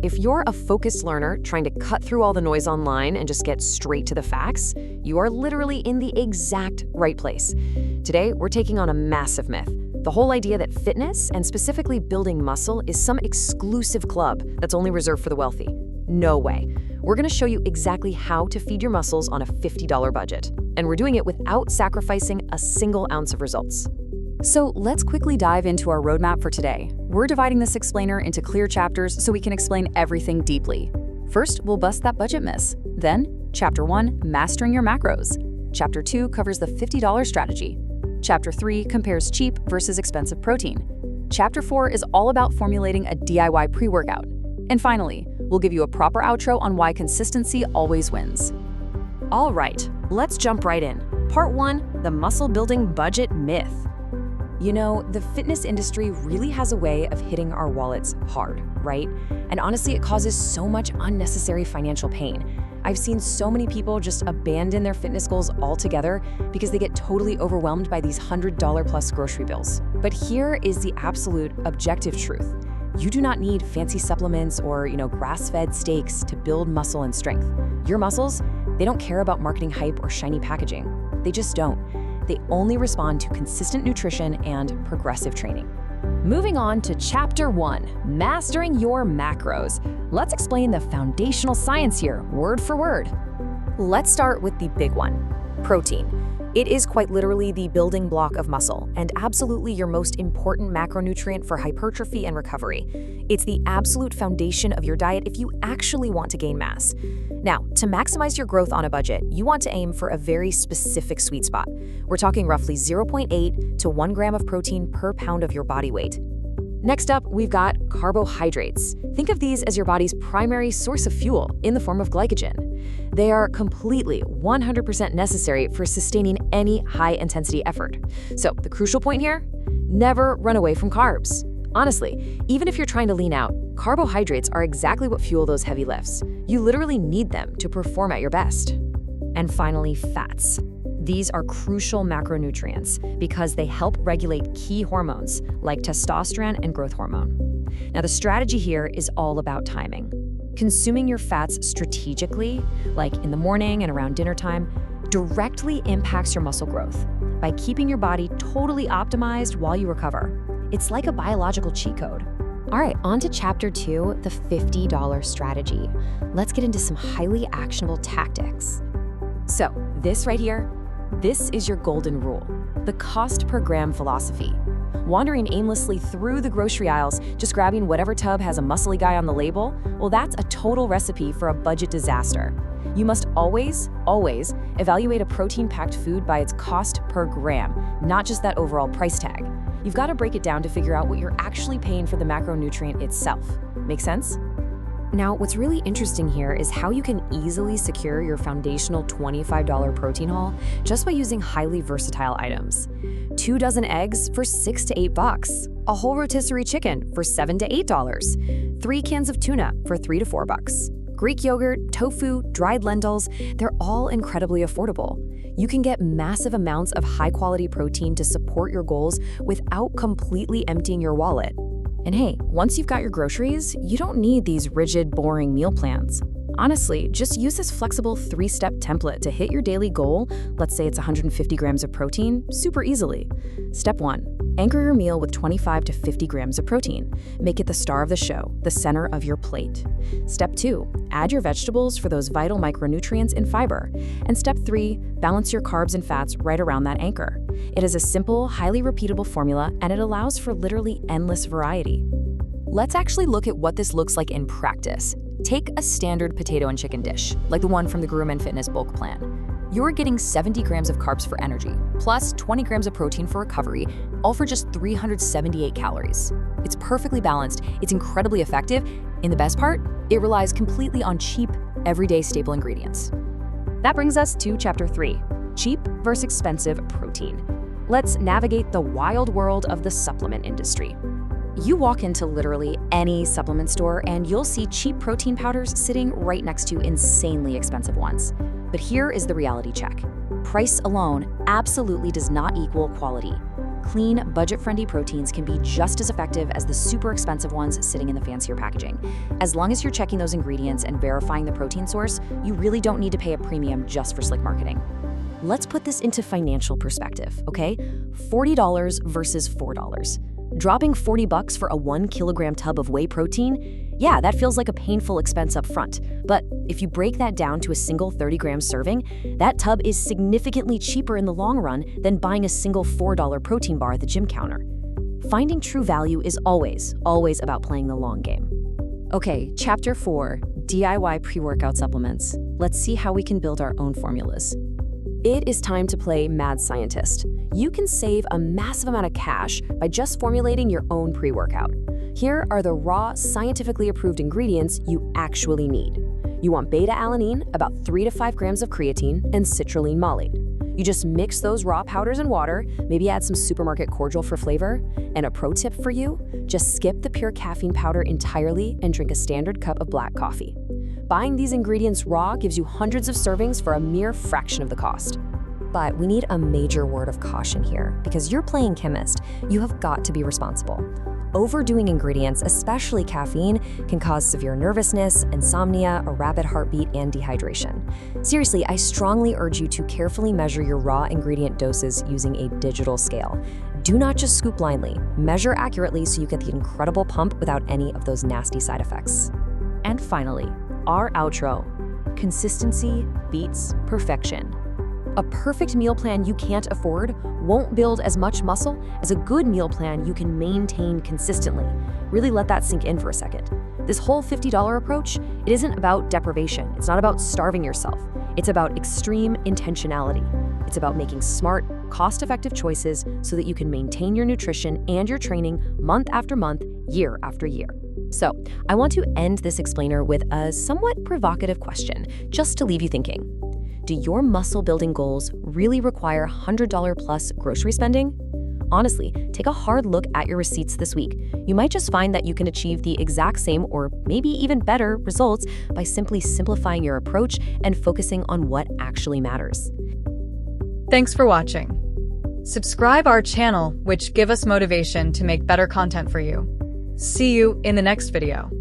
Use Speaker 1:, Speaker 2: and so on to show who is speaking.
Speaker 1: If you're a focused learner trying to cut through all the noise online and just get straight to the facts, you are literally in the exact right place. Today, we're taking on a massive myth. The whole idea that fitness, and specifically building muscle, is some exclusive club that's only reserved for the wealthy. No way. We're going to show you exactly how to feed your muscles on a $50 budget. And we're doing it without sacrificing a single ounce of results.
Speaker 2: So let's quickly dive into our roadmap for today. We're dividing this explainer into clear chapters so we can explain everything deeply. First, we'll bust that budget myth. Then, Chapter 1, Mastering Your Macros. Chapter 2 covers the $50 strategy. Chapter 3 compares cheap versus expensive protein. Chapter 4 is all about formulating a DIY pre-workout. And finally, we'll give you a proper outro on why consistency always wins.
Speaker 1: All right, let's jump right in. Part 1, the muscle building budget myth. You know, the fitness industry really has a way of hitting our wallets hard, right? And honestly, it causes so much unnecessary financial pain. I've seen so many people just abandon their fitness goals altogether because they get totally overwhelmed by these $100 plus grocery bills. But here is the absolute objective truth. You do not need fancy supplements or, grass-fed steaks to build muscle and strength. Your muscles, they don't care about marketing hype or shiny packaging. They just don't. They only respond to consistent nutrition and progressive training. Moving on to Chapter 1, Mastering Your Macros. Let's explain the foundational science here, word for word. Let's start with the big one, protein. It is quite literally the building block of muscle and absolutely your most important macronutrient for hypertrophy and recovery. It's the absolute foundation of your diet if you actually want to gain mass. Now, to maximize your growth on a budget, you want to aim for a very specific sweet spot. We're talking roughly 0.8 to 1 gram of protein per pound of your body weight. Next up, we've got carbohydrates. Think of these as your body's primary source of fuel in the form of glycogen. They are completely 100% necessary for sustaining any high-intensity effort. So the crucial point here, never run away from carbs. Honestly, even if you're trying to lean out, carbohydrates are exactly what fuel those heavy lifts. You literally need them to perform at your best. And finally, fats. These are crucial macronutrients because they help regulate key hormones like testosterone and growth hormone. Now, the strategy here is all about timing. Consuming your fats strategically, like in the morning and around dinner time, directly impacts your muscle growth by keeping your body totally optimized while you recover. It's like a biological cheat code. All right, on to Chapter 2, the $50 strategy. Let's get into some highly actionable tactics. So, this right here, this is your golden rule, the cost per gram philosophy. Wandering aimlessly through the grocery aisles, just grabbing whatever tub has a muscly guy on the label, well, that's a total recipe for a budget disaster. You must always evaluate a protein-packed food by its cost per gram, not just that overall price tag. You've got to break it down to figure out what you're actually paying for the macronutrient itself. Make sense? Now, what's really interesting here is how you can easily secure your foundational $25 protein haul just by using highly versatile items. 2 dozen eggs for $6 to $8, a whole rotisserie chicken for $7 to $8, 3 cans of tuna for $3 to $4, Greek yogurt, tofu, dried lentils, they're all incredibly affordable. You can get massive amounts of high-quality protein to support your goals without completely emptying your wallet. And hey, once you've got your groceries, you don't need these rigid, boring meal plans. Honestly, just use this flexible 3-step template to hit your daily goal, let's say it's 150 grams of protein, super easily. Step 1, anchor your meal with 25 to 50 grams of protein. Make it the star of the show, the center of your plate. Step 2, add your vegetables for those vital micronutrients and fiber. And step 3, balance your carbs and fats right around that anchor. It is a simple, highly repeatable formula, and it allows for literally endless variety. Let's actually look at what this looks like in practice. Take a standard potato and chicken dish, like the one from the Groom & Fitness bulk plan. You're getting 70 grams of carbs for energy, plus 20 grams of protein for recovery, all for just 378 calories. It's perfectly balanced, it's incredibly effective, and the best part, it relies completely on cheap, everyday staple ingredients. That brings us to Chapter 3, cheap versus expensive protein. Let's navigate the wild world of the supplement industry. You walk into literally any supplement store and you'll see cheap protein powders sitting right next to insanely expensive ones. But here is the reality check. Price alone absolutely does not equal quality.
Speaker 2: Clean, budget-friendly proteins can be just as effective as the super expensive ones sitting in the fancier packaging. As long as you're checking those ingredients and verifying the protein source, you really don't need to pay a premium just for slick marketing. Let's put this into financial perspective, okay? $40 versus $4. Dropping $40 for a 1 kilogram tub of whey protein? Yeah, that feels like a painful expense up front. But if you break that down to a single 30-gram serving, that tub is significantly cheaper in the long run than buying a single $4 protein bar at the gym counter. Finding true value is always about playing the long game. Okay, Chapter 4, DIY pre-workout supplements. Let's see how we can build our own formulas. It is time to play mad scientist. You can save a massive amount of cash by just formulating your own pre-workout. Here are the raw, scientifically approved ingredients you actually need. You want beta-alanine, about 3 to 5 grams of creatine, and citrulline malate. You just mix those raw powders in water, maybe add some supermarket cordial for flavor. And a pro tip for you, just skip the pure caffeine powder entirely and drink a standard cup of black coffee. Buying these ingredients raw gives you hundreds of servings for a mere fraction of the cost. But we need a major word of caution here, because you're playing chemist. You have got to be responsible. Overdoing ingredients, especially caffeine, can cause severe nervousness, insomnia, a rapid heartbeat, and dehydration. Seriously, I strongly urge you to carefully measure your raw ingredient doses using a digital scale. Do not just scoop blindly. Measure accurately so you get the incredible pump without any of those nasty side effects. And finally, our outro. Consistency beats perfection. A perfect meal plan you can't afford won't build as much muscle as a good meal plan you can maintain consistently. Really let that sink in for a second. This whole $50 approach, it isn't about deprivation. It's not about starving yourself. It's about extreme intentionality. It's about making smart, cost-effective choices so that you can maintain your nutrition and your training month after month, year after year. So, I want to end this explainer with a somewhat provocative question, just to leave you thinking. Do your muscle-building goals really require $100 plus grocery spending? Honestly, take a hard look at your receipts this week. You might just find that you can achieve the exact same or maybe even better results by simply simplifying your approach and focusing on what actually matters.
Speaker 3: Thanks for watching. Subscribe our channel, which give us motivation to make better content for you. See you in the next video.